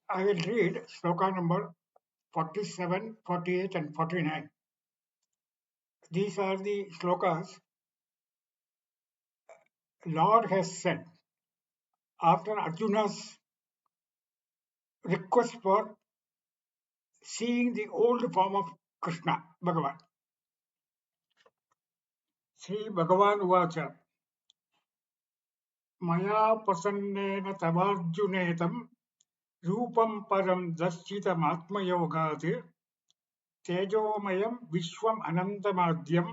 I will read sloka number 47, 48, and 49. These are the slokas Lord has said after Arjuna's request for seeing the old form of Krishna, Bhagavan. Sri Bhagavan Uvacha Maya Prasanena Tavarjunetam Rupam Param Daschitamatma Yogati Tejomayam Vishwam Anantamadhyam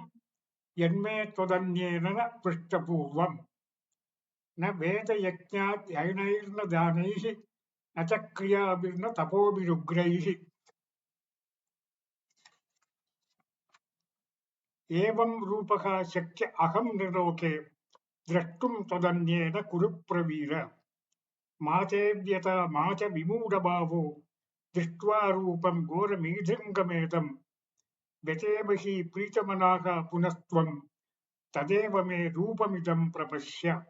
Yanme Todanyena Prishtapurvam न वेदयज्ञात् यैनैर्न दानैः न च क्रियाभिर्न तपोभिरुग्रैः एवं रूपः शक्य अहं निर्लोके द्रष्टुं त्वदन्येन कुरु प्रवीर मा चेद्यथा मा च विमूढभावो दृष्ट्वा रूपं घोरमीढृङ्गमेदं व्यचेम हि प्रीतमनाः पुनस्त्वं तदेव मे रूपमिदं प्रपश्य.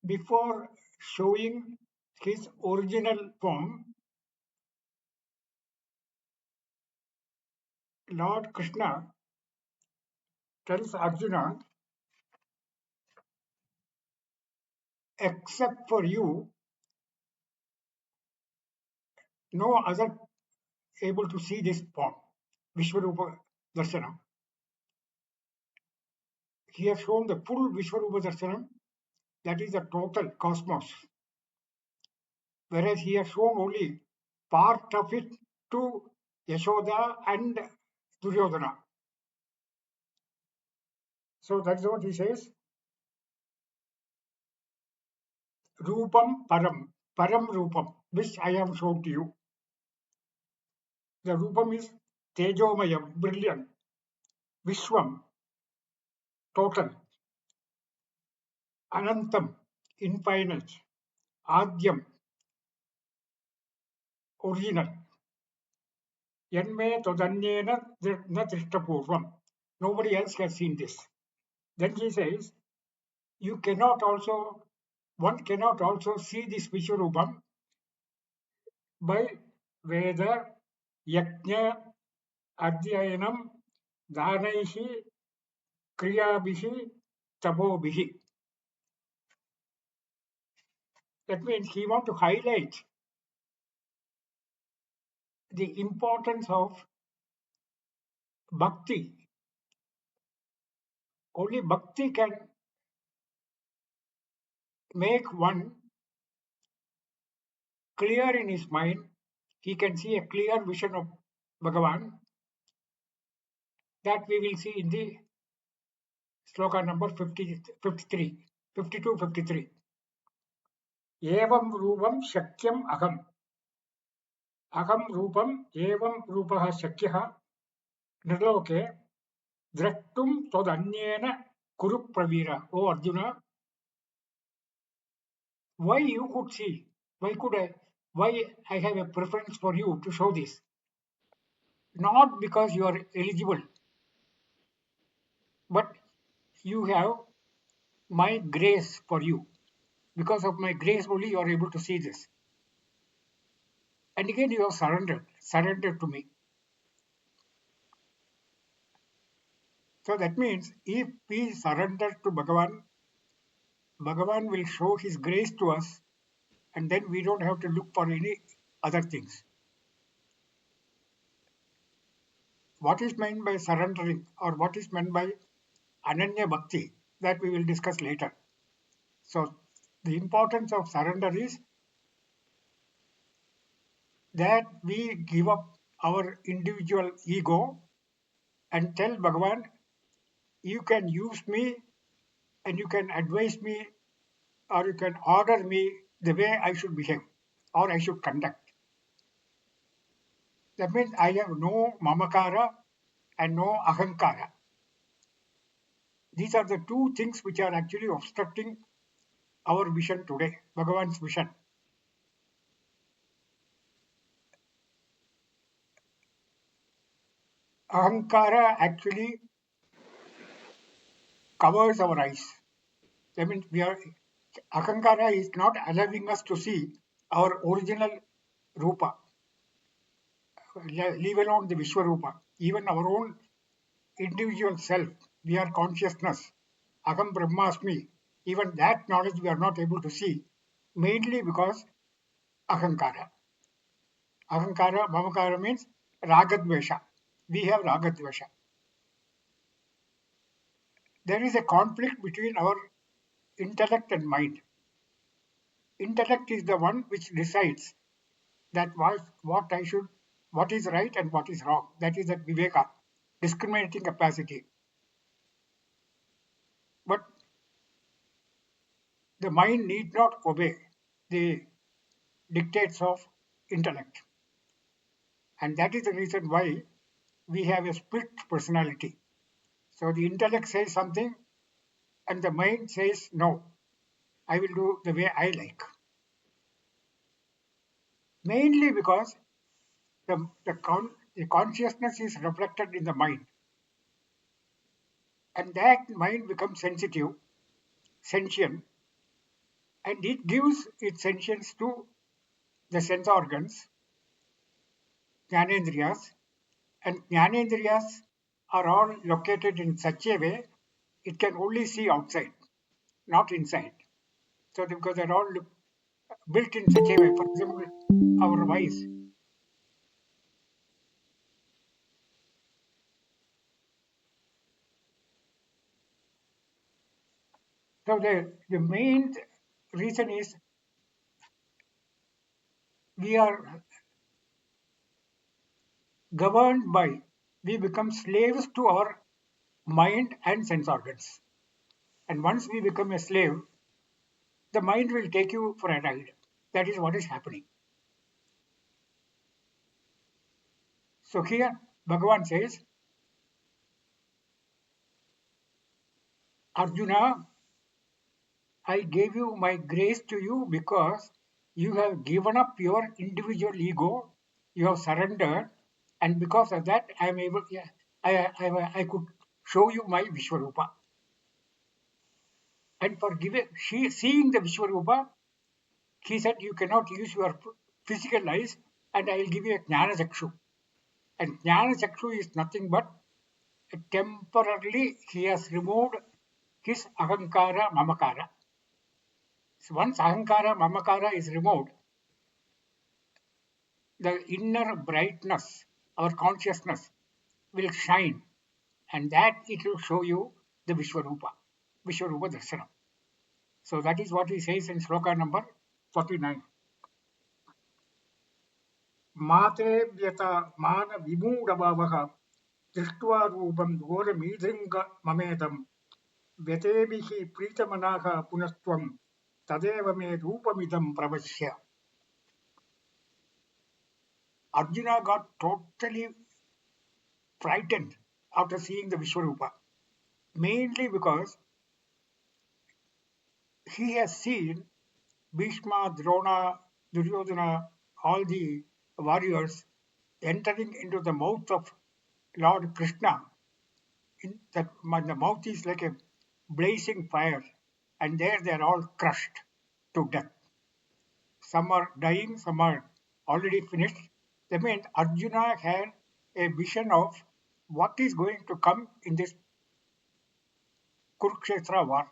Before showing his original form, Lord Krishna tells Arjuna, except for you, no other able to see this form, Vishwarupa Darshanam. He has shown the full Vishwarupa Darshanam, that is the total cosmos, whereas he has shown only part of it to Yashoda and Duryodhana. So that's what he says. Rupam Param, Param Rupam, which I have shown to you. The Rupam is Tejomayam, brilliant, Vishwam, total, Anantam, infinite, Adyam, original. Yanme todanyena na drishtapurvam. Nobody else has seen this. Then he says, one cannot also see this Vishwarupam by Veda, Yajna, Adhyayanam, Dhanaihi, Kriyabihi, Tapobihi. That means he wants to highlight the importance of bhakti. Only bhakti can make one clear in his mind. He can see a clear vision of Bhagavan that we will see in the sloka number 50, 53, 52, 53. Evam rupam shakyam aham. Aham rupam evam rupah shakyah nirloke drashtum todanyena kuru pravira. Oh Arjuna, why you could see? Why I have a preference for you to show this? Not because you are eligible, but you have my grace for you. Because of my grace only you are able to see this. And again you have surrendered to me. So that means if we surrender to Bhagavan, Bhagavan will show his grace to us, and then we don't have to look for any other things. What is meant by surrendering, or what is meant by Ananya Bhakti, that we will discuss later. So the importance of surrender is that we give up our individual ego and tell Bhagavan, you can use me and you can advise me or you can order me the way I should behave or I should conduct. That means I have no mamakara and no ahankara. These are the two things which are actually obstructing our vision today, Bhagavan's vision. Ahankara actually covers our eyes. That means Ahankara is not allowing us to see our original Rupa, leave alone the Vishwarupa, even our own individual self. We are consciousness. Aham Brahmasmi. Even that knowledge we are not able to see, mainly because Ahankara. Ahankara, Mamakara means Ragadvesha. We have Ragadvesha. There is a conflict between our intellect and mind. Intellect is the one which decides that what I should, what is right and what is wrong. That is that viveka, discriminating capacity. But the mind need not obey the dictates of intellect. And that is the reason why we have a split personality. So the intellect says something and the mind says, no, I will do the way I like. Mainly because the consciousness is reflected in the mind. And that mind becomes sensitive, sentient, and it gives its sentience to the sense organs, jnanendriyas, and jnanendriyas are all located in such a way it can only see outside, not inside. So because they're all built in such a way, for example, our eyes. So the main reason is we are governed by, we become slaves to our mind and sense organs. And once we become a slave, the mind will take you for a ride. That is what is happening. So here, Bhagavan says, Arjuna, I gave you my grace to you because you have given up your individual ego, you have surrendered, and because of that, I am able. Yeah, I could show you my Vishwarupa. And for seeing the Vishwarupa, he said, you cannot use your physical eyes, and I will give you a Jnana Chakshu. And Jnana Chakshu is nothing but temporarily he has removed his Ahankara Mamakara. So once Ahankara Mamakara is removed, the inner brightness, our consciousness, will shine, and that it will show you the Vishwarupa, Vishwarupa Darshanam. So that is what he says in sloka number 49. Mate vyata mana vimudabhavaha दृष्ट्वा रूपं घोरमीदृङ्ग ममेदं व्यतेभिः प्रीतमनाः पुनस्त्वं तदेव मे रूपमिदं प्रपश्य. Arjuna got totally frightened after seeing the Vishwarupa, mainly because he has seen Bhishma, Drona, Duryodhana, all the warriors entering into the mouth of Lord Krishna. The mouth is like a blazing fire, and there they are all crushed to death. Some are dying, some are already finished. That means Arjuna had a vision of what is going to come in this Kurukshetra war.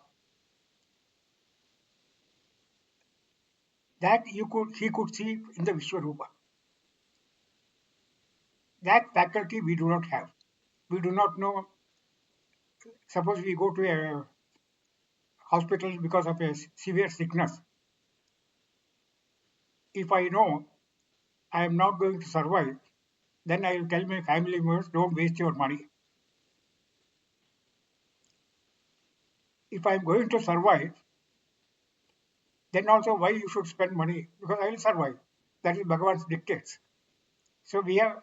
That he could see in the Vishwarupa. That faculty we do not have. We do not know. Suppose we go to a hospital because of a severe sickness. If I know I am not going to survive, then I will tell my family members, don't waste your money. If I am going to survive, then also why you should spend money? Because I will survive. That is Bhagavan's dictates. So we have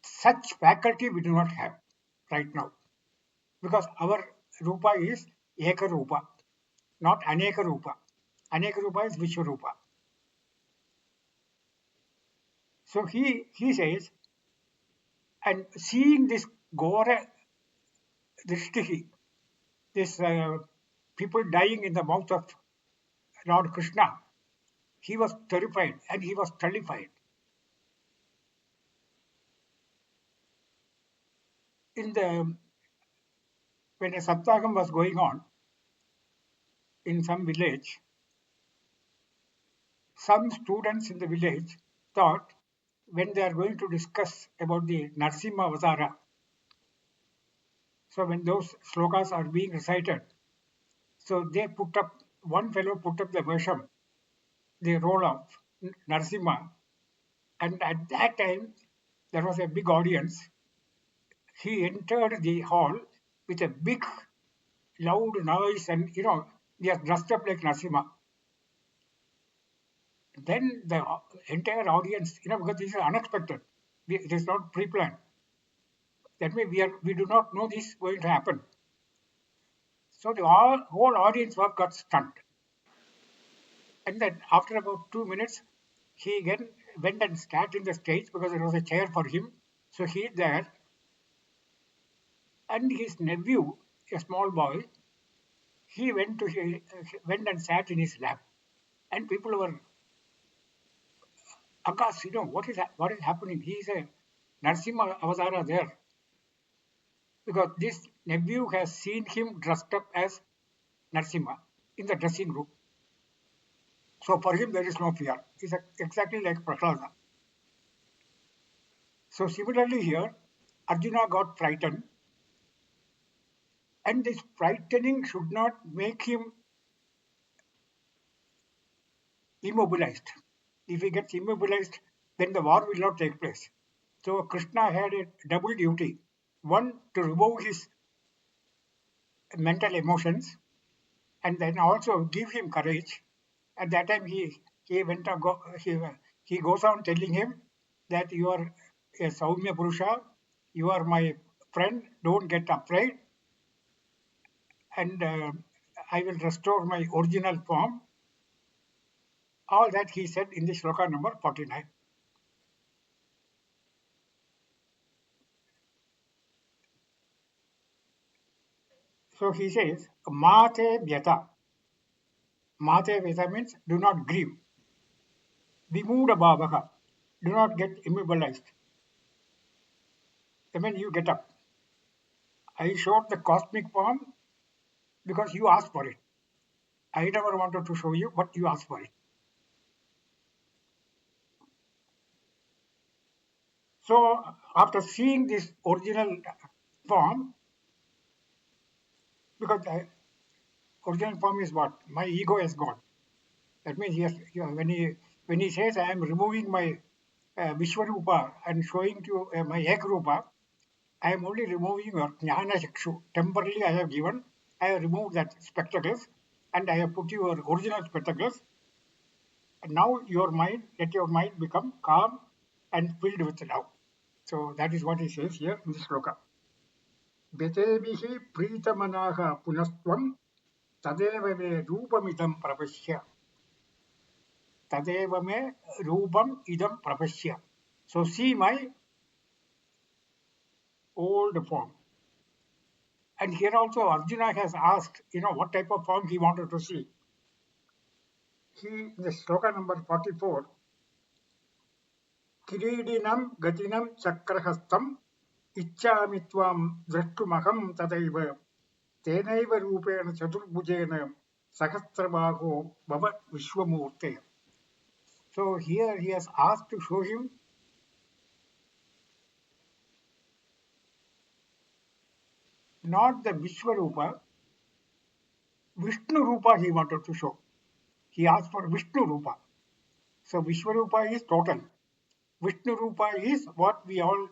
such faculty we do not have right now. Because our Rupa is Eka Rupa, not Aneka Rupa. Aneka Rupa is Vishwarupa. So he says, and seeing this Gora Drishtihi, this people dying in the mouth of Lord Krishna, he was terrified and he was terrified. In the when a satsangam was going on in some village, some students in the village thought when they are going to discuss about the Narsimha Avasara, so when those slokas are being recited, so they put up, one fellow put up the version, the role of Narsimha, and at that time there was a big audience. He entered the hall with a big loud noise and they are dressed up like Narsimha. Then the entire audience, because this is unexpected, it is not pre-planned. That means we do not know this is going to happen. So the whole audience got stunned. And then after about 2 minutes, he again went and sat in the stage because there was a chair for him. So he there, and his nephew, a small boy, he went and sat in his lap, and people were aghast. What is happening? He is a Narsimha Avasara there because this nephew has seen him dressed up as Narsimha in the dressing room. So for him there is no fear. He's exactly like Prahlada. So similarly here, Arjuna got frightened, and this frightening should not make him immobilized. If he gets immobilized, then the war will not take place. So Krishna had a double duty. One, to remove his mental emotions, and then also give him courage. At that time, he went on he goes on telling him that you are a Saumya Purusha, you are my friend, don't get afraid, and I will restore my original form. All that he said in the shloka number 49. So he says, Mate Vyata. Mate Vyata means do not grieve. Vimuda Bhavaha. Do not get immobilized. I mean, you get up. I showed the cosmic form because you asked for it. I never wanted to show you, but you asked for it. So after seeing this original form, because the original form is what? My ego has gone. That means yes, when he says I am removing my Vishwarupa and showing to my Ekrupa, I am only removing your Jnana Chakshu. Temporarily I have given, I have removed that spectacles and I have put your original spectacles. And now let your mind become calm and filled with love. So that is what he says here in this sloka. Betebihi pritamanaha punastvam tadeva me rupamidam prapashya. Tadeva me rupam idam prapashya. So see my old form. And here also Arjuna has asked, what type of form he wanted to see. In the sloka number 44, Kiridinam gatinam chakrahastam ichchami tvam drashtumaham tadaiva tenaiva rupena chaturbhujena sahasrabaho bhavat vishwamurte. So here he has asked to show him not the Vishwarupa, Vishnu Rupa he wanted to show. He asked for Vishnu Rupa. So Vishwarupa is total. Vishnu Rupa is what we all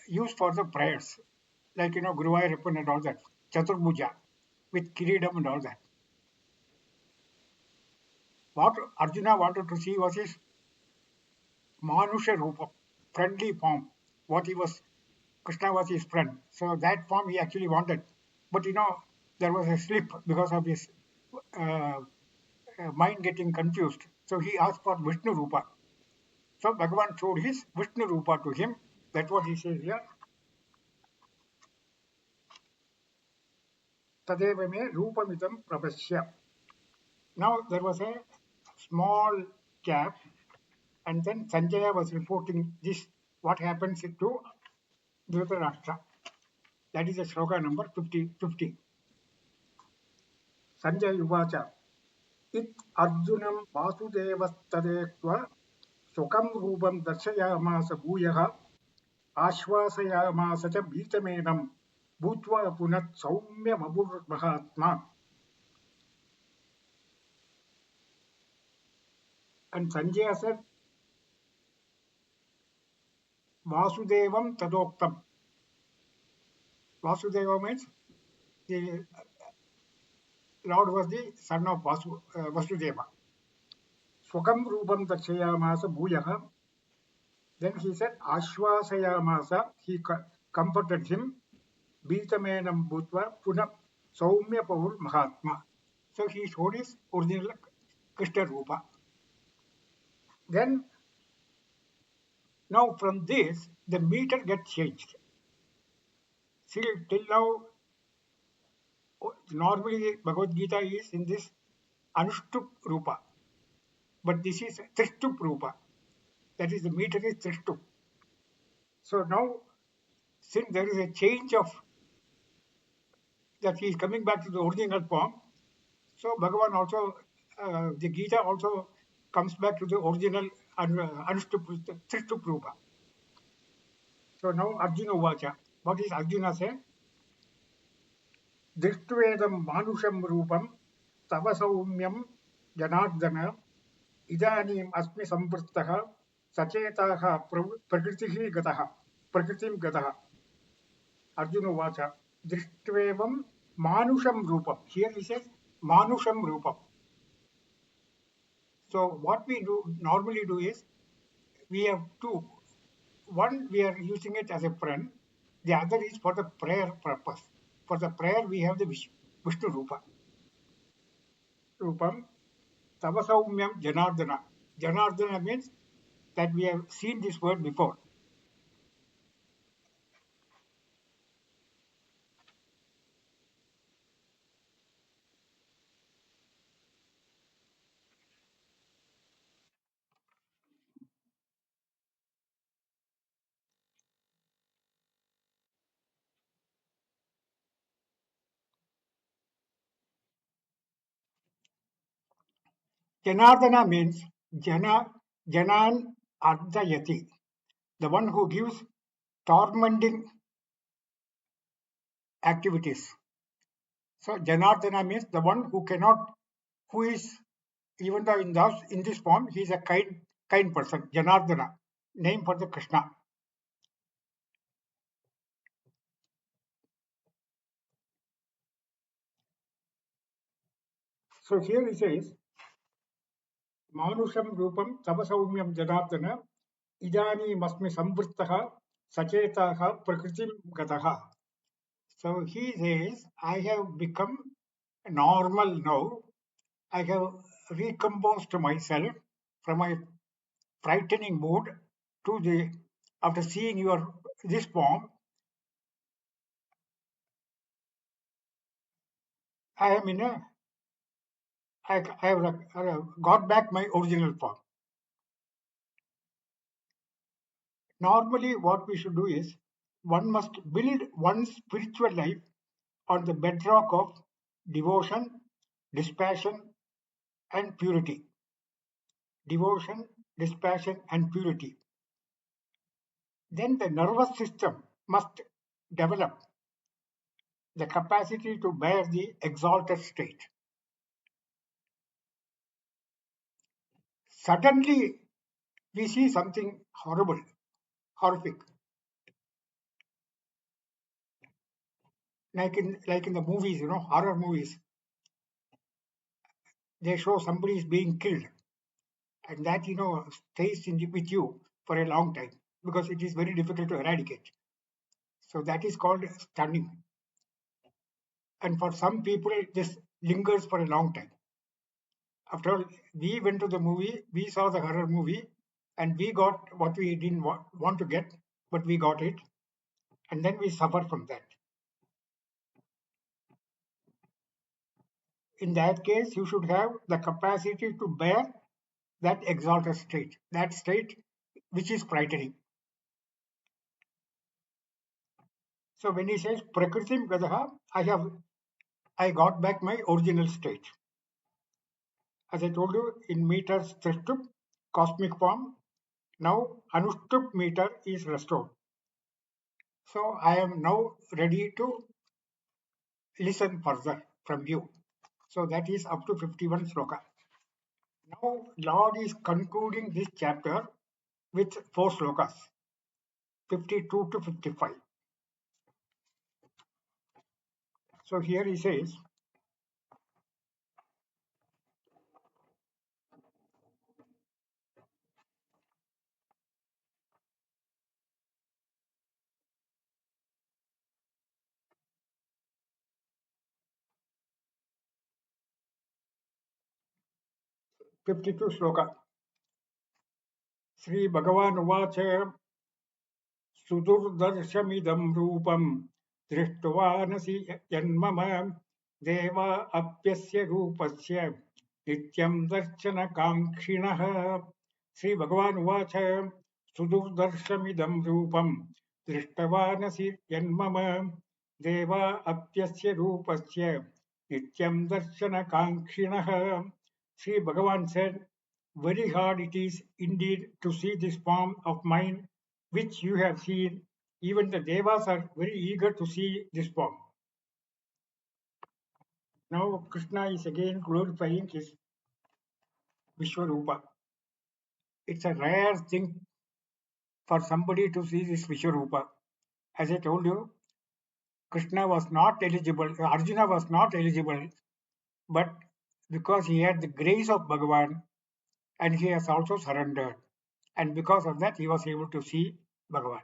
use for the prayers, like Guruvayurappan and all that, Chaturbhuja, with Kiridam and all that. What Arjuna wanted to see was his Manusha Rupa, friendly form. Krishna was his friend. So that form he actually wanted. But there was a slip because of his uh, mind getting confused. So he asked for Vishnu Rupa. So Bhagavan showed his Vishnu Rupa to him. That's what he says here. Tadeva me rupamitam prapashya. Now there was a small gap, and then Sanjaya was reporting this what happens to Dhritarashtra. That is the shloka number 50. Sanjay Uvacha. It Arjunam Vasudevastadekva Sukam Rupam Darshayamasa Bhuyaha Ashvasayamasa cha Bhitamenam Bhutva Punat Saumya Vabur Mahatma. And Sanjaya said, Vasudevam Tadoktam. Vasudeva means the Lord was the son of Vasudeva. Swakam Rupam Darshayamasa Bhuyaha. Then he said, Ashvasayamasa, he comforted him, Bhitamenam Bhutva Puna Saumya Pavur Mahatma. So he showed his original Krishna Rupa. Then, now from this, the meter gets changed. See, till now, normally Bhagavad Gita is in this Anushtup Rupa, but this is Trishtup Rupa. That is, the meter is Trishtup. So now, since there is a change of that he is coming back to the original form, so Bhagavan also, the Gita also comes back to the original Anushtup, Trishtup Rupa. So now Arjuna Vacha. What is Arjuna say? दृष्ट्वेदं मानुषं रूपं तव सौम्यं जनार्दन इदानीम् अस्मि संवृत्तः सचेताः प्रकृतिं गतः अर्जुन उवाच दृष्ट्वेवं मानुषं रूपं here he says मानुषं रूपं. So what we do normally do is we have two. One, we are using it as a friend. The other is for the prayer purpose. For the prayer we have the Vishnu Rupa. Rupam Tavasaumyam Janardana. Janardana means that we have seen this word before. Janardana means Janan Ardhayati, the one who gives tormenting activities. So Janardana means the one who cannot, who is, even though in this form, he is a kind person. Janardana, name for the Krishna. So here he says, Manusham Rupam Tavasaumyam Janardana Idani Samvrittaha Sachetaha Prakritim Gataha. So he says, I have become normal now. I have recomposed myself from my frightening mood to the after seeing your this form. I am in a I have got back my original form. Normally, what we should do is one must build one's spiritual life on the bedrock of devotion, dispassion, and purity. Devotion, dispassion, and purity. Then the nervous system must develop the capacity to bear the exalted state. Suddenly, we see something horrible, horrific, like in the movies, horror movies. They show somebody is being killed, and that stays with you for a long time because it is very difficult to eradicate. So that is called stunning. And for some people, this lingers for a long time. After all, we went to the movie, we saw the horror movie, and we got what we didn't want to get, but we got it, and then we suffer from that. In that case, you should have the capacity to bear that exalted state, that state which is frightening. So when he says Prakritim Gadaha, I got back my original state. As I told you, in meters Trishtup, cosmic form, now Anushtup meter is restored. So I am now ready to listen further from you. So that is up to 51 sloka. Now Lord is concluding this chapter with 4 slokas, 52 to 55. So here he says, 52 sloka. Sri Bhagavan Uvacha सुदुर्दर्शमिदं रूपं दृष्ट्वानसि यन्मम देव अप्यस्य रूपस्य नित्यं दर्शनकाङ्क्षिणः श्रीभगवान् उवाच सुदुर्दर्शमिदं रूपं दृष्टवानसि यन्मम देव अप्यस्य रूपस्य नित्यं दर्शनकाङ्क्षिणः Sri Bhagavan said, very hard it is indeed to see this form of mine which you have seen. Even the Devas are very eager to see this form. Now Krishna is again glorifying his Vishwarupa. It's a rare thing for somebody to see this Vishwarupa. As I told you, Krishna was not eligible, Arjuna was not eligible, but because he had the grace of Bhagavan and he has also surrendered. And because of that, he was able to see Bhagavan.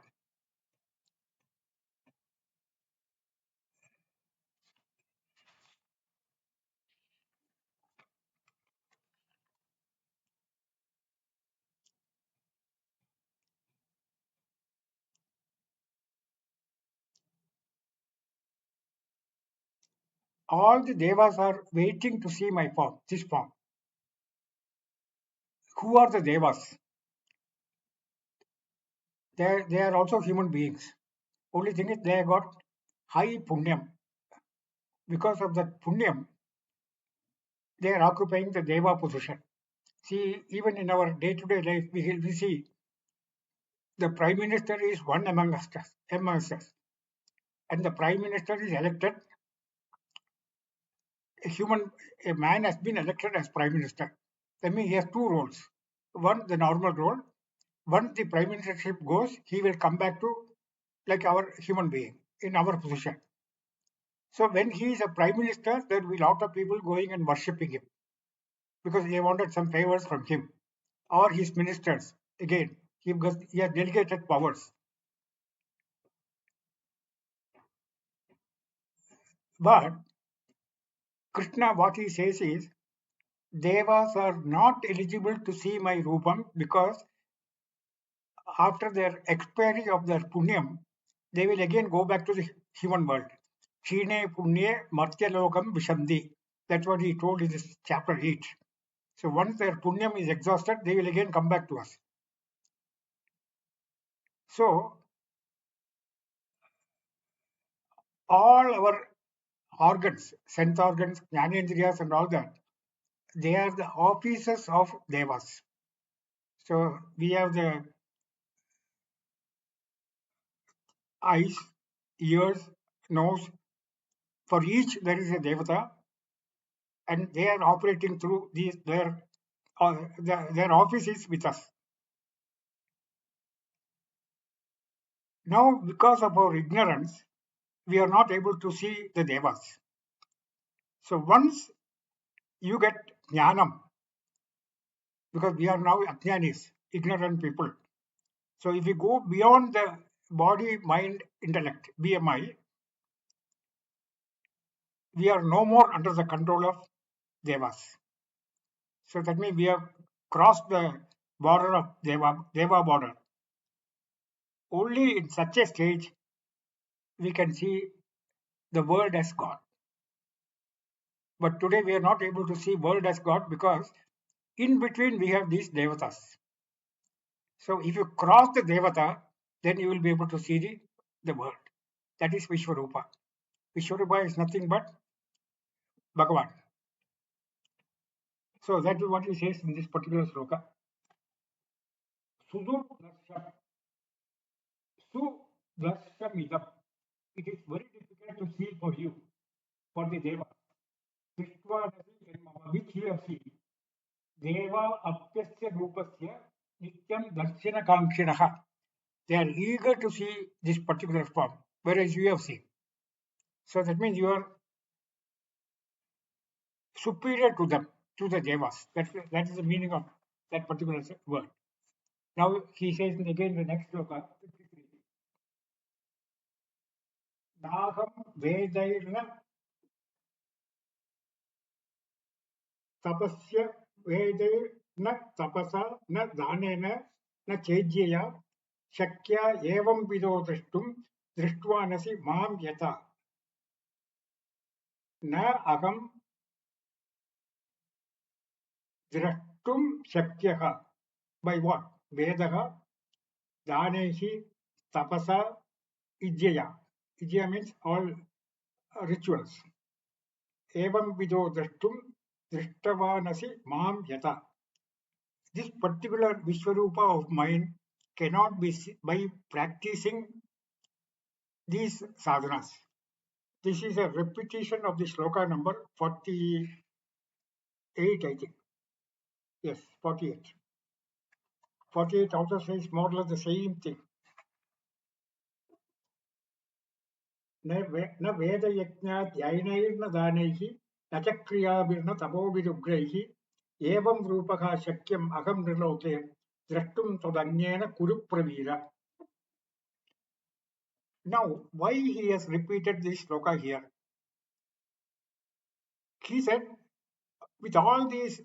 All the devas are waiting to see my form, this form. Who are the devas? They are also human beings. Only thing is they got high punyam. Because of that punyam, they are occupying the deva position. See, even in our day-to-day life, we see the prime minister is one amongst us, and the prime minister is elected. A man has been elected as prime minister. That means he has two roles. One, the normal role. Once the prime ministership goes, he will come back to like our human being in our position. So when he is a prime minister, there will be a lot of people going and worshipping him because they wanted some favors from him or his ministers. Again, because he has delegated powers. But Krishna, what he says is, Devas are not eligible to see my Rupam because after their expiry of their Punyam, they will again go back to the human world. Shine Punye Martyalokam Vishamdi. That's what he told in this chapter 8. So once their Punyam is exhausted, they will again come back to us. So all our organs, sense organs, jnanendriyas and all that, they are the offices of devas. So we have the eyes, ears, nose. For each there is a devata, and they are operating through these their office is with us. Now, because of our ignorance, we are not able to see the devas. So once you get jnanam, because we are now ajnanis, ignorant people. So if we go beyond the body, mind, intellect, BMI, we are no more under the control of devas. So that means we have crossed the border of deva border. Only in such a stage we can see the world as God. But today we are not able to see world as God because in between we have these devatas. So if you cross the devata, then you will be able to see the world. That is Vishwarupa. Vishwarupa is nothing but Bhagavan. So that is what he says in this particular sloka. Sudur Darsham. Su Darshamidam. It is very difficult to see for you, for the Deva. Which you have seen. Deva Apyasya Rupasya Nityam Darshana Kankshinaha. They are eager to see this particular form, whereas you have seen. So that means you are superior to them, to the Devas. That is the meaning of that particular word. Now he says again the next sloka, 53. Naham Vedairna तपस्य वेदे न तपसा न दानेन न चेज्यया शक्या एवं विदो द्रष्टुम दृष्ट्वानसि मां यथा न अहं द्रष्टुम शक्यः by what वेदः दानैः तपसा इज्यया इज्यया means all rituals एवं विदो द्रष्टुम दृष्टवानसि मां यथा. This particular Vishwarupa of mine cannot be by practicing these sadhanas. This is a repetition of the sloka number 48, I think. Yes, 48. 48 also says more or less the same thing. न वेदयज्ञाध्ययनैर्न दानैः न च क्रियाभिर्न तपोभिरुग्रैः एवं रूपः शक्यम् अहं नृलोके द्रष्टुं त्वदन्येन कुरु Pravir. Now, why he has repeated this sloka here? He said, with all these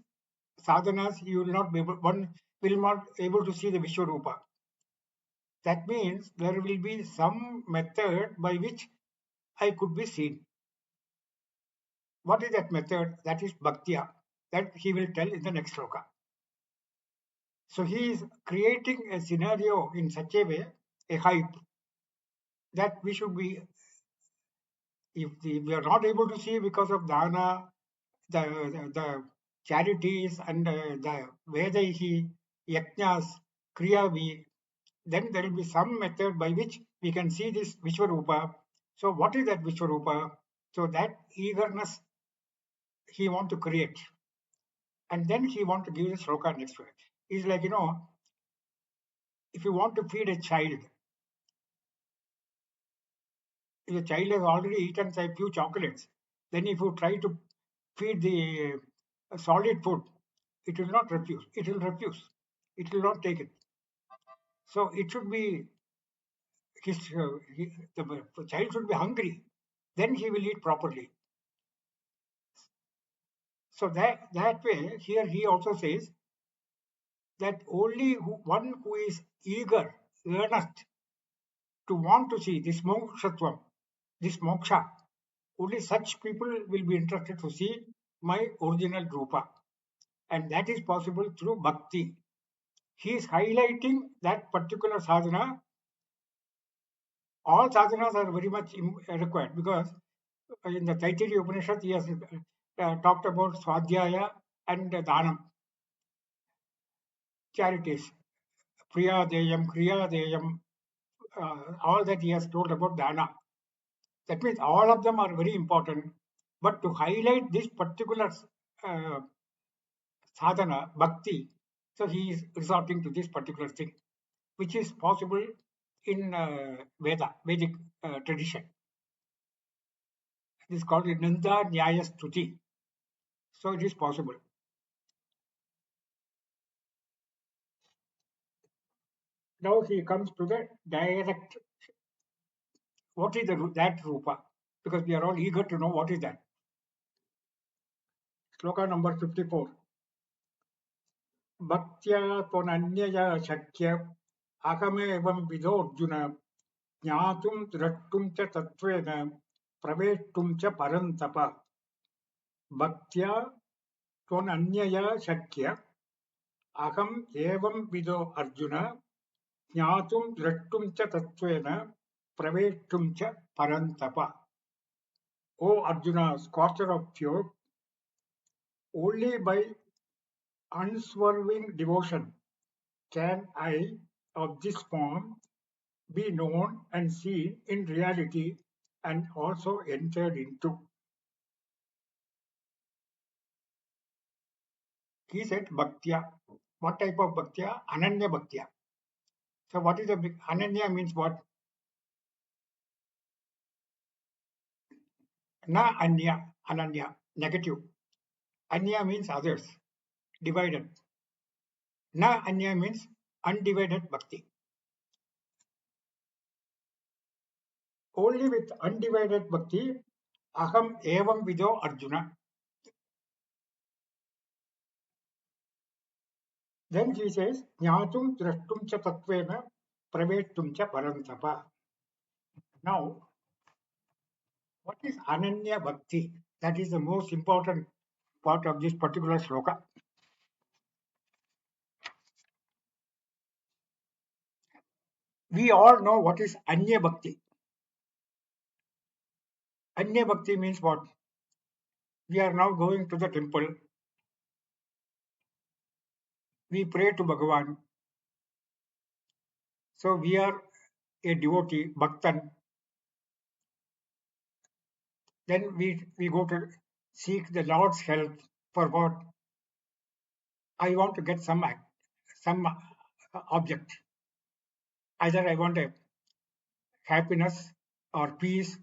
sadhanas, you will not be able, one will not able to see the Vishwarupa. That means there will be some method by which I could be seen. What is that method? That is bhaktya. That he will tell in the next sloka. So he is creating a scenario in such a way, a hype, that we should be, if we are not able to see because of dana, the charities and the Vedaihi, Yajnas, Kriyavi, then there will be some method by which we can see this Vishwarupa. So what is that Vishwarupa? So that eagerness he want to create. And then he want to give the sloka next to it. It's like, if you want to feed a child, if the child has already eaten a few chocolates, then if you try to feed the solid food, it will not refuse. It will refuse. It will not take it. So it should be the child should be hungry. Then he will eat properly. So that way, here he also says that only one who is eager, earnest to want to see this mokshatvam, this moksha, only such people will be interested to see my original rupa. And that is possible through bhakti. He is highlighting that particular sadhana. All sadhanas are very much required because in the Taittiriya Upanishad he has talked about swadhyaya and dhanam, charities, priyadeyam, kriyadeyam, all that he has told about dana. That means all of them are very important. But to highlight this particular uh, sadhana, bhakti, so he is resorting to this particular thing, which is possible in Vedic tradition. It is called Nanda Nyaya Stuti. So it is possible. Now he comes to the direct. What is that rupa? Because we are all eager to know what is that. Sloka number 54. Bhaktya tonanyaya shakya akamevam vidorjuna ज्ञातुं द्रष्टुं च तत्त्वेन प्रवेष्टुं च परन्तप. Bhaktya त्वनन्यया शक्य अहम् एवं विदो अर्जुन ज्ञातुं द्रष्टुं च तत्त्वेन प्रवेष्टुं च परन्तप. O Arjuna, scholar of pure, only by unswerving devotion can I, of this form, be known and seen in reality and also entered into. He said bhaktya. What type of bhaktya? Ananya bhaktya. So what is the ananya means what? Na anya, ananya, negative. Anya means others, divided. Na anya means undivided bhakti. Only with undivided bhakti, aham evam vido Arjuna. Then he says, Jnatum drashtum cha tattvena pravetum cha parantapa. Now, what is Ananya Bhakti? That is the most important part of this particular sloka. We all know what is Anya Bhakti. Anya Bhakti means what? We are now going to the temple. We pray to Bhagavan. So we are a devotee, Bhaktan. Then we go to seek the Lord's help for what? I want to get some object. Either I want a happiness or peace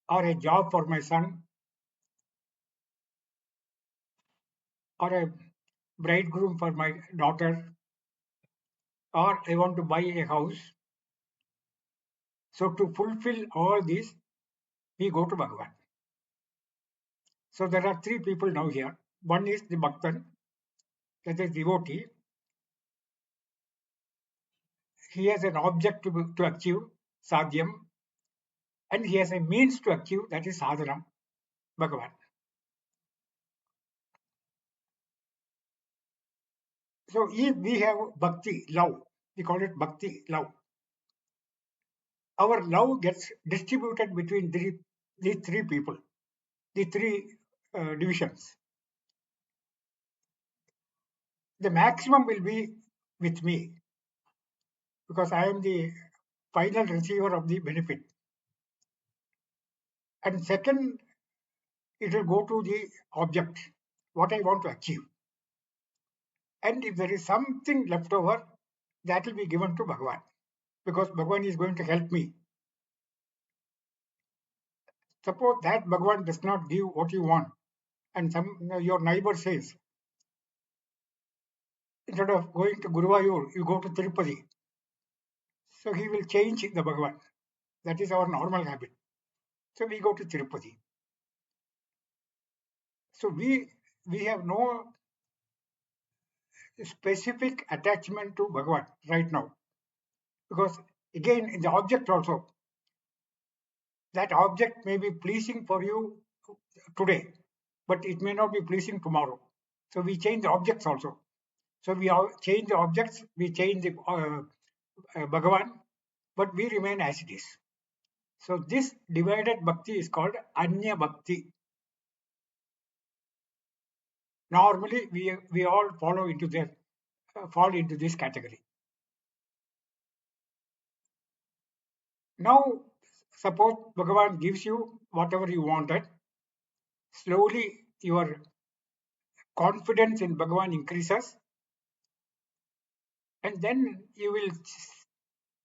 or a job for my son or a bridegroom for my daughter or I want to buy a house. So to fulfill all these, we go to Bhagavan. So there are three people now here. One is the Bhaktan, that is devotee. He has an object to achieve, sadhyam, and he has a means to achieve, that is sadhana, Bhagavan. So if we have bhakti, love, we call it bhakti, love. Our love gets distributed between these three people, the three divisions. The maximum will be with me because I am the final receiver of the benefit. And second, it will go to the object, what I want to achieve. And if there is something left over, that will be given to Bhagavan because Bhagavan is going to help me. Suppose that Bhagavan does not give what you want, and your neighbor says, instead of going to Guruvayur, you go to Tirupati. So he will change the Bhagavan. That is our normal habit. So we go to Tirupati. So we have no specific attachment to Bhagavan right now. Because again, in the object also, that object may be pleasing for you today, but it may not be pleasing tomorrow. So we change the objects also. So we change the objects, we change the Bhagavan, but we remain as it is. So this divided bhakti is called Anya Bhakti. Normally, we all fall into this category. Now, suppose Bhagavan gives you whatever you wanted. Slowly, your confidence in Bhagavan increases, and then you will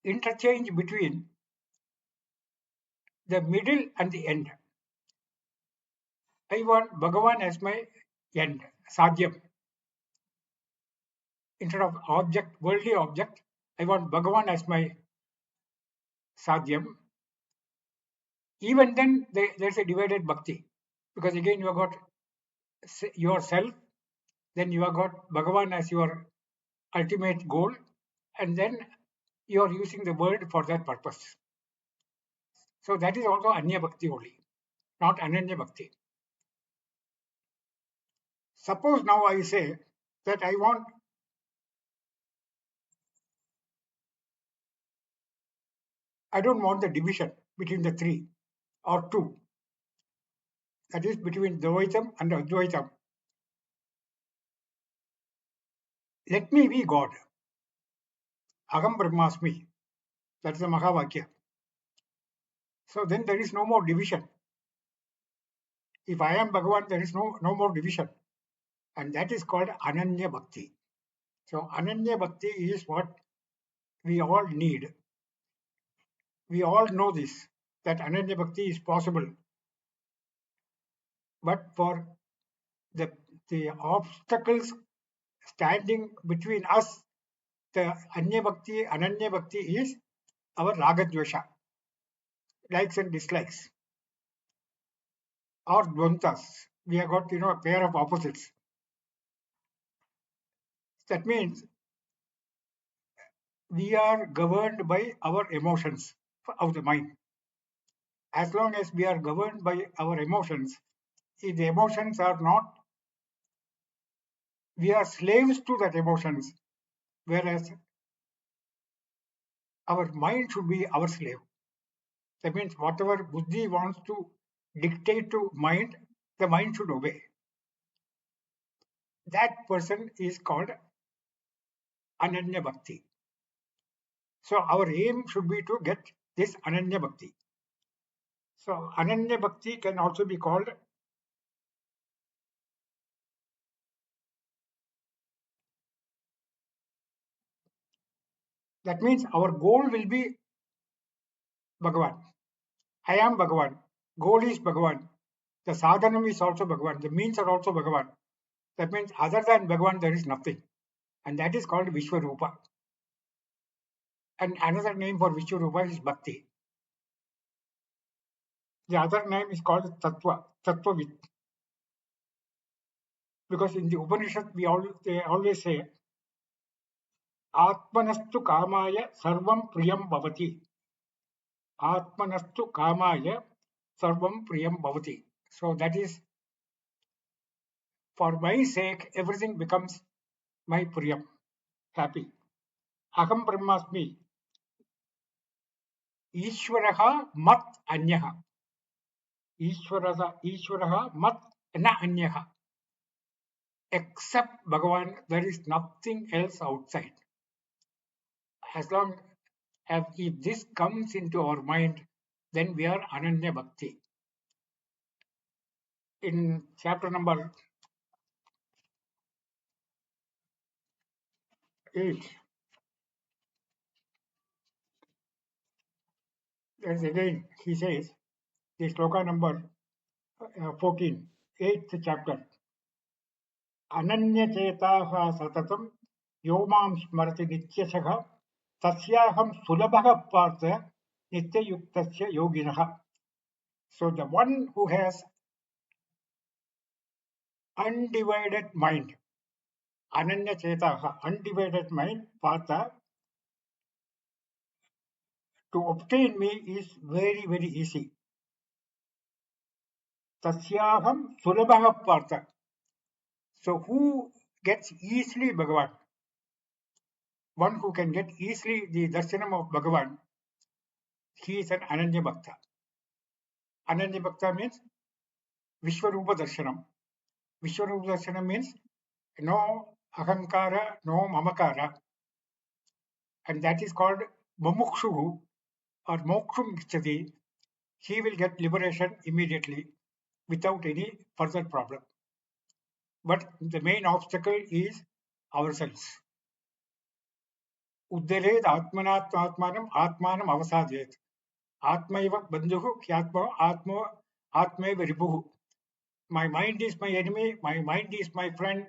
interchange between the middle and the end. I want Bhagavan as my end, sadhyam. Instead of object, worldly object, I want Bhagavan as my sadhyam. Even then, there's a divided bhakti. Because again, you have got yourself, then you have got Bhagavan as your ultimate goal, and then you are using the word for that purpose. So that is also Anya Bhakti only, not Ananya Bhakti. Suppose now I say that I don't want the division between the three or two, that is between Dvaitam and Advaitam. Let me be God. Aham Brahmasmi. That's the Mahavakya. So then there is no more division. If I am Bhagavan, there is no more division. And that is called Ananya Bhakti. So Ananya Bhakti is what we all need. We all know this, that Ananya Bhakti is possible. But for the, the obstacles standing between us, the Ananya Bhakti is our Ragadvesha, likes and dislikes, or Dvantas. We have got, a pair of opposites. That means we are governed by our emotions of the mind. As long as we are governed by our emotions, if the emotions are not, we are slaves to that emotions, whereas our mind should be our slave. That means whatever Buddhi wants to dictate to mind, the mind should obey. That person is called Ananya Bhakti. So our aim should be to get this Ananya Bhakti. So Ananya Bhakti can also be called, that means our goal will be Bhagavan. I am Bhagavan. Goal is Bhagavan. The sadhanam is also Bhagavan. The means are also Bhagavan. That means other than Bhagavan there is nothing. And that is called Vishwarupa. And another name for Vishwarupa is Bhakti. The other name is called Tattva, Tattvavit. Because in the Upanishad they always say, Atmanastu Kamaya Sarvam Priyam Bhavati. Atmanastu Kamaya Sarvam Priyam Bhavati. So that is, for my sake, everything becomes my Priyam, happy. Aham Brahmasmi. Ishwaraha mat anyaha. Ishwaraha mat na anyaha. Except Bhagavan, there is nothing else outside. As long as if this comes into our mind, then we are Ananya Bhakti. In chapter number 8, there's again, he says, the sloka number 14, 8th chapter. अनन्यचेताः सततं यो मां स्मरति नित्यशः तस्याहं सुलभः Partha nityayuktasya yoginah. So the one who has undivided mind, ananya chetaha, undivided mind, partha, to obtain me is very, very easy. Tasyaham sulabha partha. So who gets easily Bhagavan? One who can get easily the darshanam of Bhagavan, he is an Ananya Bhakta. Ananya Bhakta means Vishwarupa Darshanam. Vishwarupa Darshanam means no ahankara, no mamakara. And that is called Mumukshu or Mokshum Gicchati. He will get liberation immediately without any further problem. But the main obstacle is ourselves. Uddared atmanatmanam atmanam avasadhyet. Atmaiva bandhuhu atmaiva ripuhu. My mind is my enemy, my mind is my friend,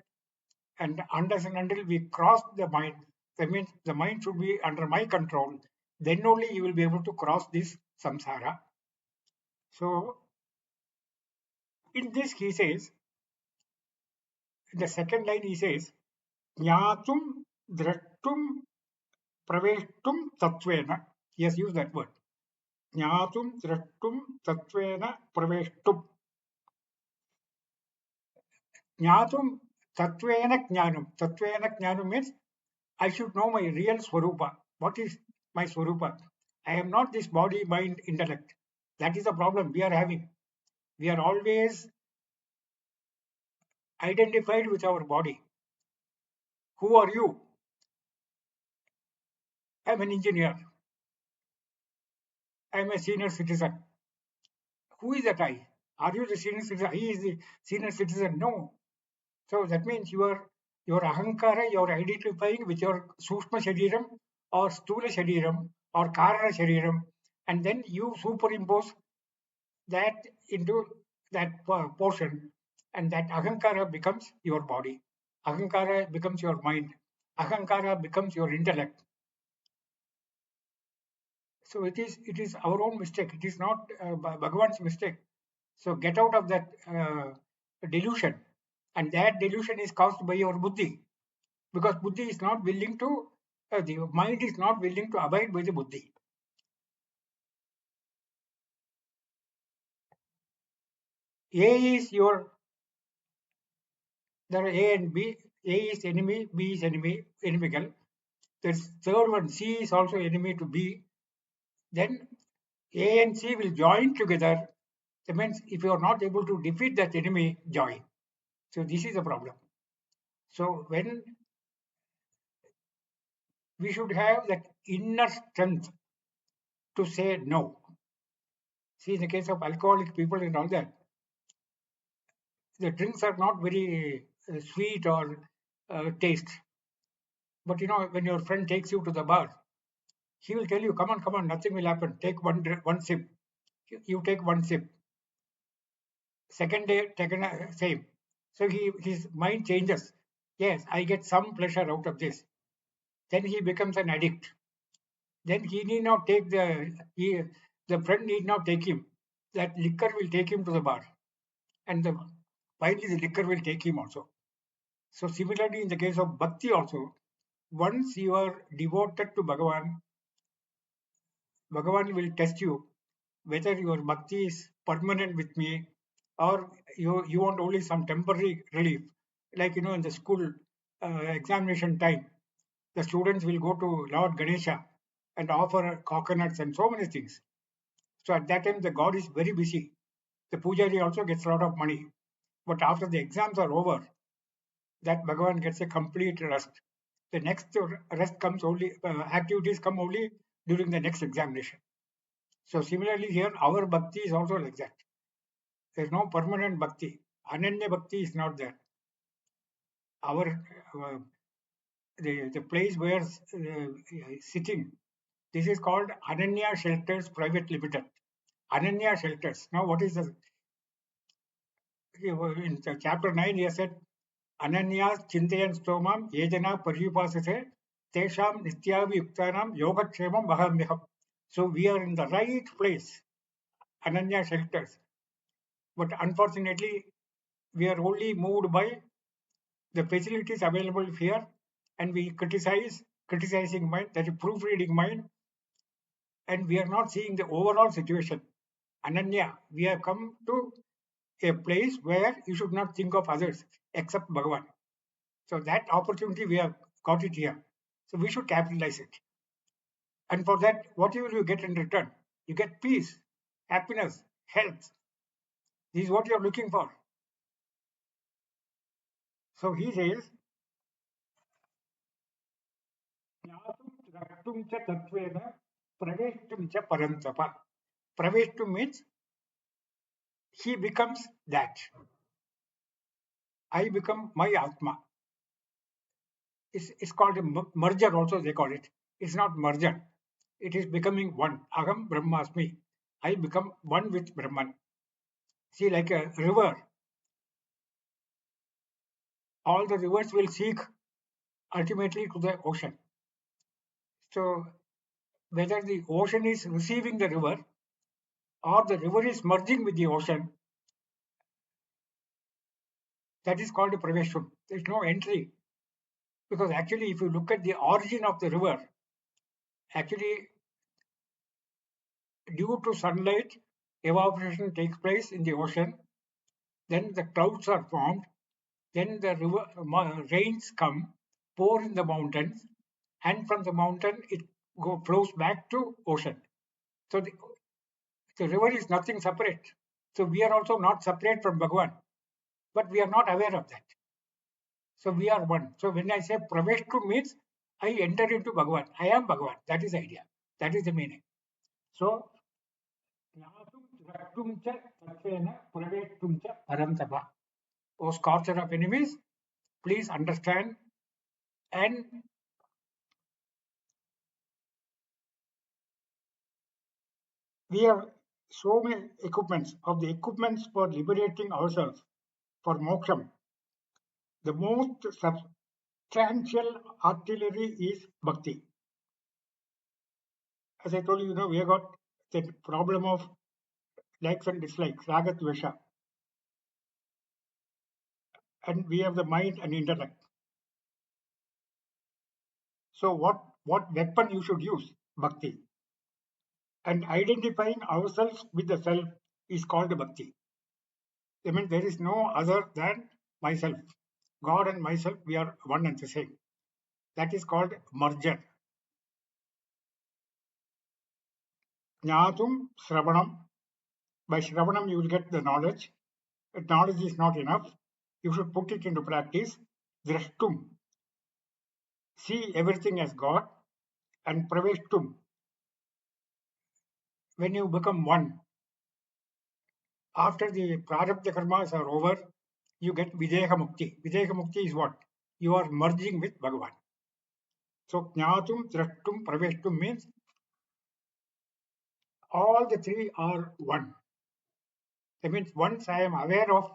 and unless and until we cross the mind, that means the mind should be under my control, then only you will be able to cross this samsara. So, in this he says, in the second line he says, Jnatum drashtum praveshtum tattvena. He has used that word. Jnatum drashtum tattvena praveshtum. Jnatum Tattvena Jnanam. Tattvena Jnanam means I should know my real Swarupa. What is my Swarupa? I am not this body, mind, intellect. That is the problem we are having. We are always identified with our body. Who are you? I am an engineer. I am a senior citizen. Who is that I? Are you the senior citizen? He is the senior citizen. No. So that means your ahankara, you are identifying with your Sushma Shariram or Stula Shariram or Karana Shariram, and then you superimpose that into that portion, and that ahankara becomes your body. Ahankara becomes your mind. Ahankara becomes your intellect. So it is our own mistake. It is not Bhagavan's mistake. So get out of that delusion, and that delusion is caused by your buddhi, because buddhi is not willing to. The mind is not willing to abide by the buddhi. A is your there are A and B. A is enemy, B is enemical. There's third one, C is also enemy to B. Then A and C will join together. That means if you are not able to defeat that enemy, join. So this is the problem. So when we should have that inner strength to say no. See, in the case of alcoholic people and all that, the drinks are not very sweet or taste. But when your friend takes you to the bar, he will tell you, come on, nothing will happen. Take one sip. You take one sip. Second day, take same. So his mind changes. Yes, I get some pleasure out of this. Then he becomes an addict. Then he need not take the friend need not take him. That liquor will take him to the bar, and finally the liquor will take him also. So similarly, in the case of bhakti also, once you are devoted to Bhagavan, Bhagavan will test you whether your bhakti is permanent with me, or you want only some temporary relief. Like in the school examination time, the students will go to Lord Ganesha and offer coconuts and so many things. So at that time, the god is very busy. The pujari also gets a lot of money. But after the exams are over, that Bhagavan gets a complete rest. The next rest comes only, activities come only during the next examination. So similarly here, our bhakti is also like that. There's no permanent bhakti. Ananya bhakti is not there. Our the place where sitting, this is called Ananya Shelters Private Limited. Ananya Shelters. Now, what is the in chapter 9? He has said, Ananyas Chintayan Stomam Yejana Paryupasase Tesham Nityabhiyuktanam Yogakshemam Vahamyaham. So we are in the right place, Ananya Shelters. But unfortunately, we are only moved by the facilities available here, and we criticizing mind, that is proofreading mind, and we are not seeing the overall situation. Ananya, we have come to a place where you should not think of others except Bhagavan. So that opportunity we have got it here. So we should capitalize it. And for that, what will you get in return? You get peace, happiness, health. This is what you are looking for. So he says, ज्ञातुं द्रष्टुं च तत्त्वेन प्रवेष्टुं च परन्तप. Praveshtu means he becomes that. I become my Atma. It's called a merger also, they call it. It's not merger. It is becoming one. Aham Brahmasmi. I become one with Brahman. See, like a river, all the rivers will seek ultimately to the ocean. So whether the ocean is receiving the river or the river is merging with the ocean, that is called a praveshum. There is no entry. Because actually, if you look at the origin of the river, actually, due to sunlight, evaporation takes place in the ocean. Then the clouds are formed. Then the rains come, pour in the mountains, and from the mountain it flows back to ocean. So the river is nothing separate. So we are also not separate from Bhagavan, but we are not aware of that. So we are one. So when I say Praveshtu means I enter into Bhagavan. I am Bhagavan. That is the idea. That is the meaning. So Jnatum Drashtum cha Tatvena Praveshtum cha Parantapa. O scorcher of enemies, please understand and we have so many equipments. Of the equipments for liberating ourselves for moksham, the most substantial artillery is bhakti. As I told you, we have got the problem of likes and dislikes, ragat vesha, and we have the mind and intellect. So what weapon you should use? Bhakti. And identifying ourselves with the self is called bhakti. I mean, there is no other than myself. God and myself, we are one and the same. That is called merger. Jnatum Shravanam. By Shravanam, you will get the knowledge. But knowledge is not enough. You should put it into practice. Drashtum. See everything as God. And Praveshtum. When you become one, after the Prarabdha karmas are over, you get Videha Mukti. Videha Mukti is what? You are merging with Bhagavan. So Jnatum, Drashtum, Praveshtum means all the three are one. That means once I am aware of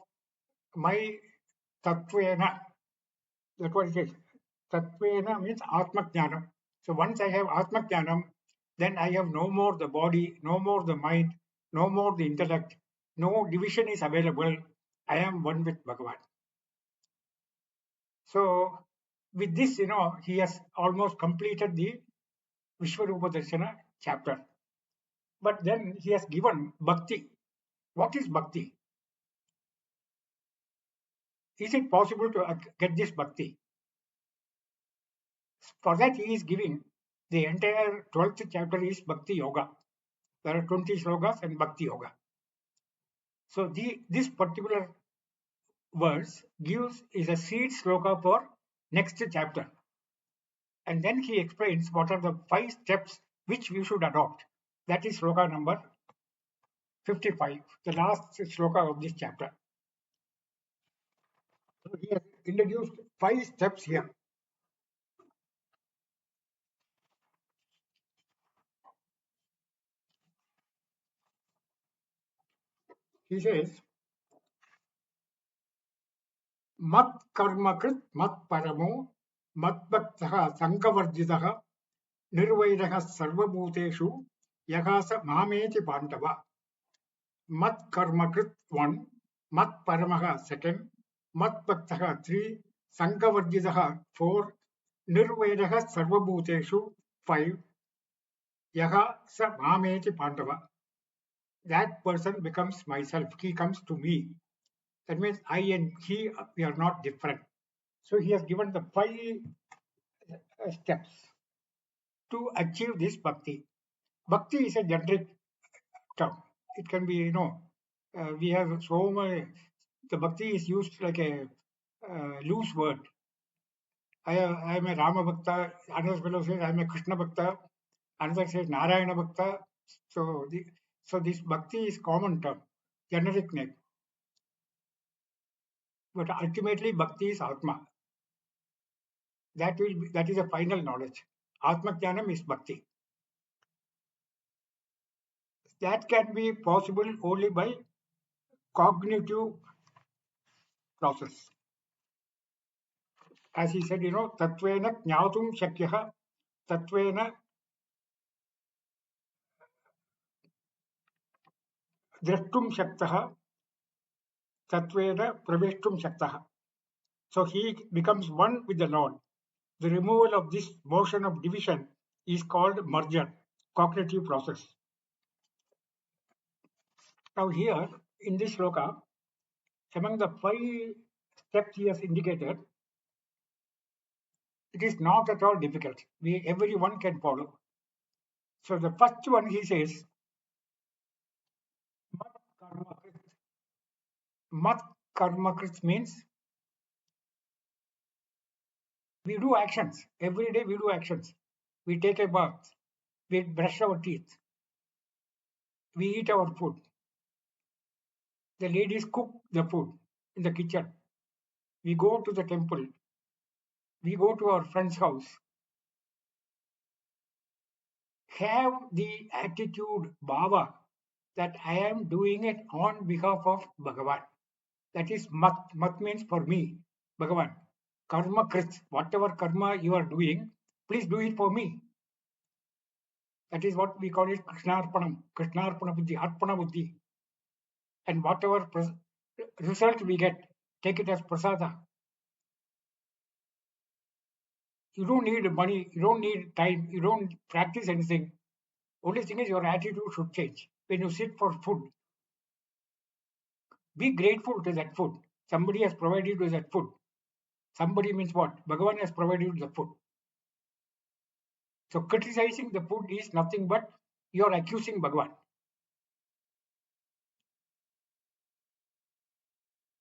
my Tattvena, that's what it is. Tattvena means Atma Jnanam. So once I have Atma Jnanam, then I have no more the body, no more the mind, no more the intellect, no division is available. I am one with Bhagavan. So with this, he has almost completed the Vishwarupa Darshana chapter. But then he has given bhakti. What is bhakti? Is it possible to get this bhakti? For that, he is giving the entire 12th chapter is Bhakti Yoga. There are 20 slokas and Bhakti Yoga. So this particular verse gives is a seed sloka for next chapter. And then he explains what are the 5 steps which we should adopt. That is sloka number 55, the last sloka of this chapter. So he has introduced 5 steps here. He says, Mat karmakrit mat paramo mat bhaktah sankavarjitah nirvairah sarvabhuteshu yagasa mameti pandava. Mat karmakrit 1, mat paramaha 2nd, mat bhaktah 3, sankavarjitah 4, nirvairah sarvabhuteshu 5, yaha sa mameti pandava. That person becomes myself. He comes to me. That means I and he, we are not different. So he has given the 5 steps to achieve this bhakti. Bhakti is a generic term. It can be, we have so many, the bhakti is used like a loose word. I am a Rama Bhakta, another fellow says I am a Krishna Bhakta, another says Narayana Bhakta. So this bhakti is common term, generic name. But ultimately bhakti is Atma. That is a final knowledge. Atma Jnanam is bhakti. That can be possible only by cognitive process. As he said, tatvena jnatum shakyah, tatvena drashtum shaktah, tatvena praveshtum shaktah. So he becomes one with the Lord. The removal of this motion of division is called merger, cognitive process. Now here, in this sloka, among the 5 steps he has indicated, it is not at all difficult. Everyone can follow. So the first one he says, Mat karma krit. Mat karma krit means we do actions. Every day we do actions. We take a bath. We brush our teeth. We eat our food. The ladies cook the food in the kitchen. We go to the temple. We go to our friend's house. Have the attitude, bhava, that I am doing it on behalf of Bhagavan. That is mat. Mat means for me, Bhagavan. Karma krit, whatever karma you are doing, please do it for me. That is what we call it Krishnarpanam, Krishnarpana buddhi, Arpana buddhi. And whatever result we get, take it as prasada. You don't need money, you don't need time, you don't practice anything. Only thing is your attitude should change. When you sit for food, be grateful to that food. Somebody has provided you that food. Somebody means what? Bhagavan has provided you the food. So criticizing the food is nothing but you are accusing Bhagavan.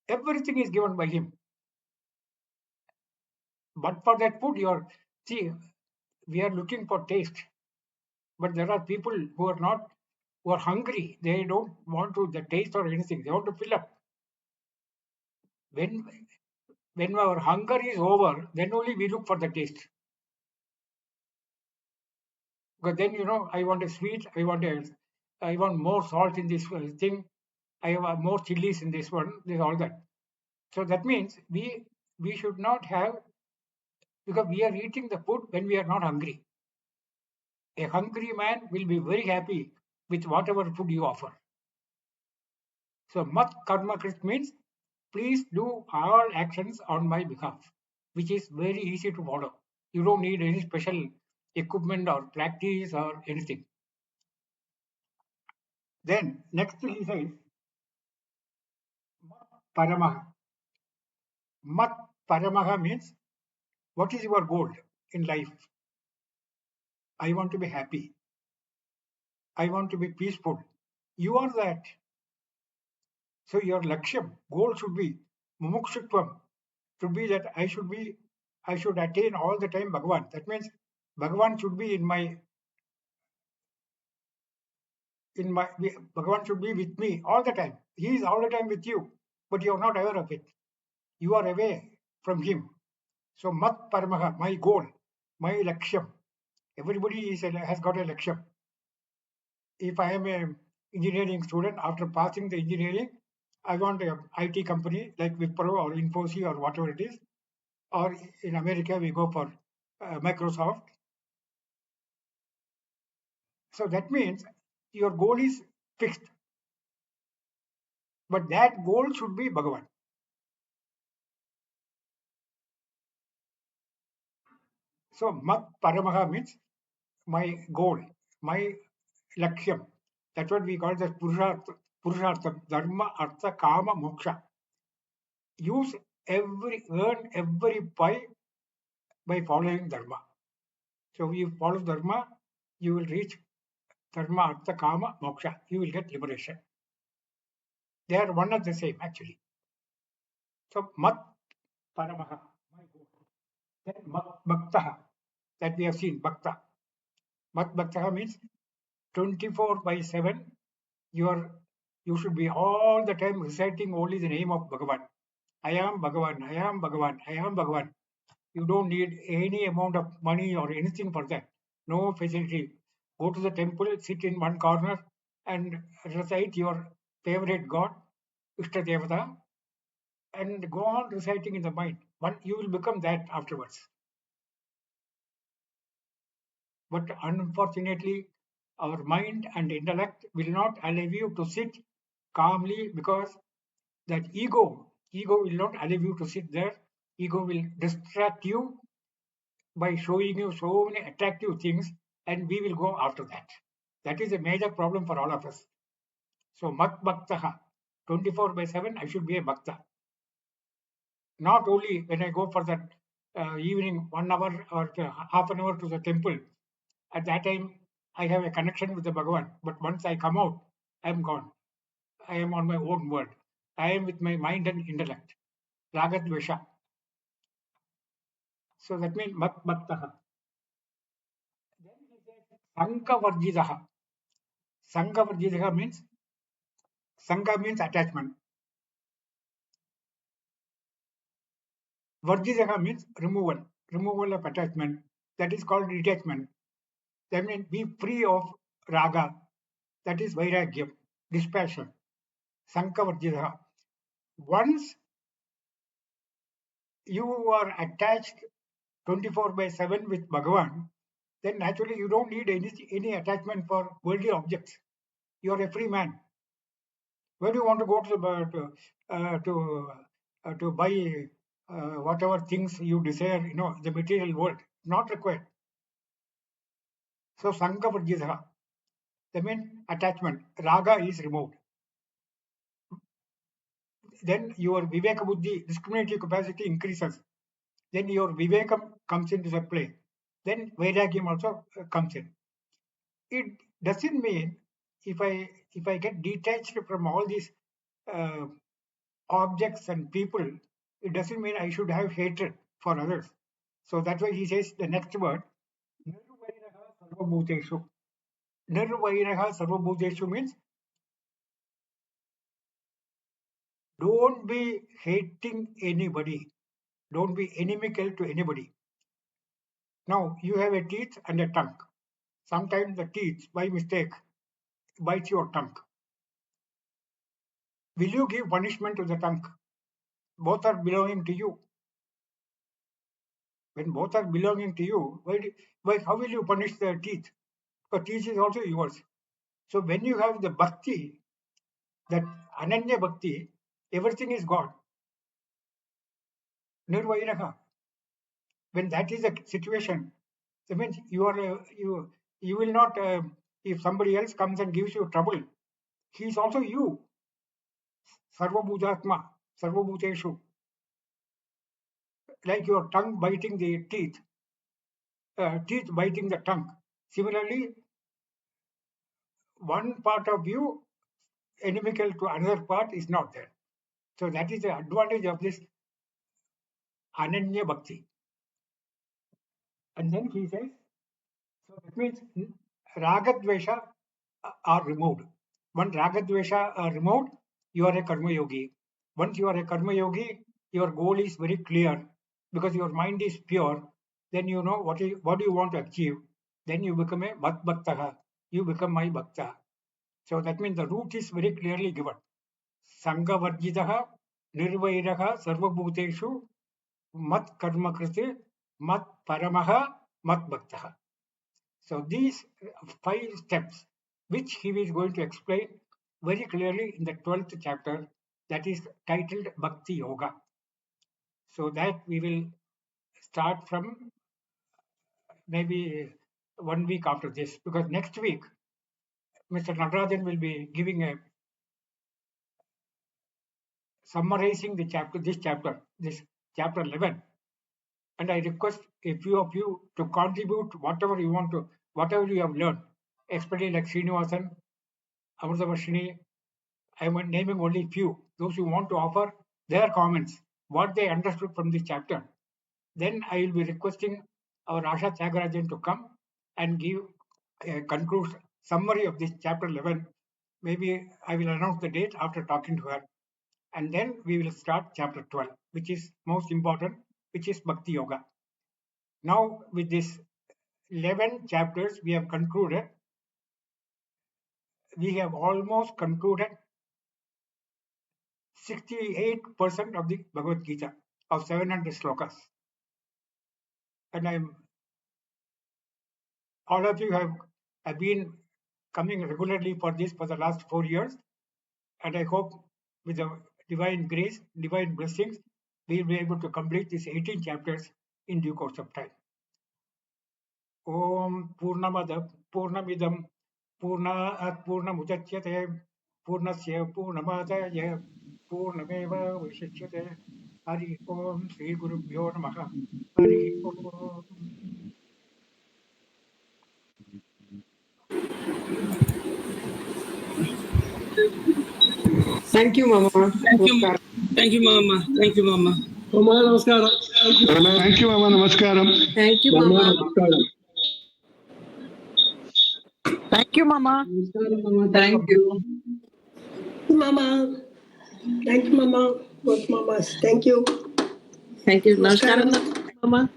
Everything is given by him. But for that food, see, we are looking for taste. But there are people who are not, who are hungry. They don't want to the taste or anything. They want to fill up. When when our hunger is over, then only we look for the taste. Because then I want a sweet, I want more salt in this thing. I have more chilies in this one. This all that. So that means we should not have, because we are eating the food when we are not hungry. A hungry man will be very happy with whatever food you offer. So mat karma krit means please do all actions on my behalf, which is very easy to follow. You don't need any special equipment or practice or anything. Then next he says mat paramaha. Mat paramaha means what is your goal in life? I want to be happy. I want to be peaceful. You are that. So your lakshyam, goal should be mumukshutvam, should be that I should attain all the time Bhagavan. That means Bhagavan should be Bhagavan should be with me all the time. He is all the time with you, but you are not aware of it. You are away from him. So mat paramaha, my goal, my lakshyam. Everybody has got a lakshyam. If I am a engineering student, after passing the engineering, I want a IT company like Wipro or Infosys or whatever it is, or in America we go for Microsoft. So that means your goal is fixed, but that goal should be Bhagavan. So mat paramaha means my goal, my lakshyam. That's what we call the purushartha, dharma, artha, kama, moksha. Earn every pie by following dharma. So if you follow dharma, you will reach dharma, artha, kama, moksha. You will get liberation. They are one and the same actually. So mat paramaha, my goal. Then mat bhaktaha, that we have seen, bhakta. Mat bhaktaha means 24/7. You should be all the time reciting only the name of Bhagavan. I am Bhagavan, I am Bhagavan, I am Bhagavan. You don't need any amount of money or anything for that. No facility. Go to the temple, sit in one corner and recite your favorite god, Ishta Devata, and go on reciting in the mind. You will become that afterwards. But unfortunately, our mind and intellect will not allow you to sit calmly, because that ego will not allow you to sit there. Ego will distract you by showing you so many attractive things, and we will go after that. That is a major problem for all of us. So mat bhaktaha, 24/7 I should be a bhakta. Not only when I go for that evening 1 hour or half an hour to the temple, at that time I have a connection with the Bhagavan. But once I come out, I am gone. I am on my own world. I am with my mind and intellect. Ragadvesha. So that means mat bhaktaha. Then he says Sanka Varjidaha. Sanka Varjidaha means Sanka means attachment. Varjidaha means removal. Removal of attachment. That is called detachment. That means be free of raga. That is vairagyam, dispassion. Sanka Varjidaha. Once you are attached 24 by 7 with Bhagavan, then naturally you don't need any attachment for worldly objects. You are a free man. Where do you want to go to to buy whatever things you desire? The material world, not required. So Sanka Varjidaha. That means attachment. Raga is removed. Then your Viveka Buddhi, discriminative capacity increases. Then your Vivekam comes into the play. Then Vairagyam also comes in. It doesn't mean if I get detached from all these uh, objects and people, it doesn't mean I should have hatred for others. So that's why he says the next word, Nirvairaha Sarvabhuteshu. Nirvairaha Sarvabhuteshu means don't be hating anybody. Don't be inimical to anybody. Now you have a teeth and a tongue. Sometimes the teeth, by mistake, bites your tongue. Will you give punishment to the tongue? Both are belonging to you. When both are belonging to you, how will you punish the teeth? Because teeth is also yours. So when you have the bhakti, that ananya bhakti, everything is God. Nirvairaha. When that is the situation, that means you will not. If somebody else comes and gives you trouble, he is also you. Sarvabhutatma, sarvabhuteshu. Like your tongue biting the teeth, teeth biting the tongue. Similarly, one part of you inimical to another part is not there. So that is the advantage of this Ananya Bhakti. And then he says, so that means Ragadvesha are removed. When Ragadvesha are removed, you are a Karma Yogi. Once you are a Karma Yogi, your goal is very clear because your mind is pure. Then you know what do you want to achieve. Then you become a Mat Bhaktaha. You become my Bhakta. So that means the route is very clearly given. Sangavarjidaha, Nirvairaha, Sarvabhuteshu, Mat Karma Kriti, Mat Paramaha, Mat Bhaktaha. So these 5 steps, which he is going to explain very clearly in the 12th chapter, that is titled Bhakti Yoga. So that we will start from maybe 1 week after this, because next week Mr. Natarajan will be giving a summarizing this chapter 11. And I request a few of you to contribute whatever you want to, whatever you have learned, especially like Srinivasan, Amritavarshini. I am naming only few, those who want to offer their comments, what they understood from this chapter. Then I will be requesting our Asha Tyagarajan to come and give a conclusive summary of this chapter 11. Maybe I will announce the date after talking to her. And then we will start chapter 12, which is most important, which is Bhakti Yoga. Now, with this 11 chapters, we have concluded. We have almost concluded 68% of the Bhagavad Gita of 700 slokas. And all of you have been coming regularly for this for the last 4 years. And I hope with the divine grace, divine blessings, we will be able to complete these 18 chapters in due course of time. Om Purnamada Purnamidam Purnaat Purnamudachyate Purnasya Purnamadaya Purnameva Vishishyate Hari Om Sri Gurubhyo Namaha. Hari Om. Thank you, Mama. Thank you. Thank you, Mama. Thank you, Mama. Mama, namaskaram. Thank you, Mama. Namaskaram. Thank you, Mama, Mama. namaskaram. Thank you, Mama. Namaskaram, Mama. Thank you. Mama. Thank you, Mama. Both mamas. Thank you. Thank you. Namaskaram, Mama.